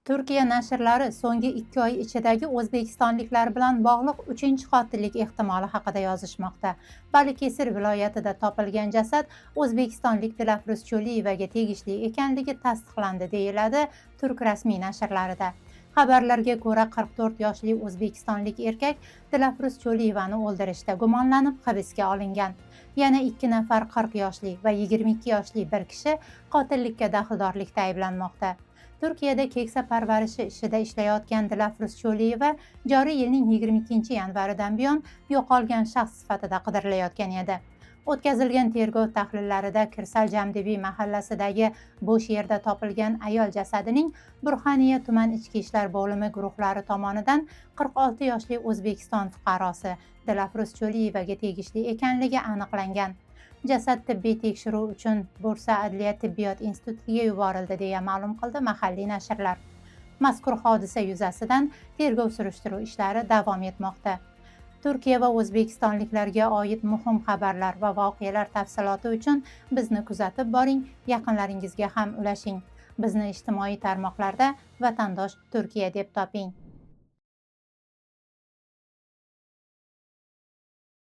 Turkiya nashrlari so'nggi 2 oy ichidagi o'zbekistonliklar bilan bog'liq 3-chi qotillik ehtimoli haqida yozishmoqda. Balıkesir viloyatida topilgan jasad o'zbekistonlik Dilafruz Cho'liyevaga tegishli ekanligi tasdiqlandi, deyiladi Turk rasmiy nashrlarida. Xabarlarga ko'ra, 44 yoshli o'zbekistonlik erkak Dilafruz Cho'liyevani o'ldirishda gumonlanib hibsga olingan. Yana 2 nafar 40 yoshli va 22 yoshli bir kishi qotillikka daxldorlikda ayblanmoqda. Turkiyada keksa parvarishi ishida ishlayotgan Dilafruz Cho'liyeva joriy yilning 22 yanvaridan buyon yo'qolgan shaxs sifatida qidirilayotgan edi. O'tkazilgan tergov tahlillarida Kirsal Jamdebiy mahallasidagi bo'sh yerda topilgan ayol jasadining Burxaniya tuman ichki ishlar bo'limi guruhlari tomonidan 46 yoshli O'zbekiston fuqarosi Dilafruz Cho'liyevaga tegishli ekanligi aniqlangan. Jasad tibbiy tekshiruv uchun Bursa adliya tibbiyot institutiga yuborildi, deya ma'lum qildi mahalliy nashrlar. Mazkur hodisa yuzasidan tergov surishtiruv ishlari davom etmoqda. Turkiya va o'zbekistonliklarga oid muhim xabarlar va voqealar tafsiloti uchun bizni kuzatib boring, yaqinlaringizga ham ulashing. Bizni ijtimoiy tarmoqlarda Vatandosh Turkiya deb toping.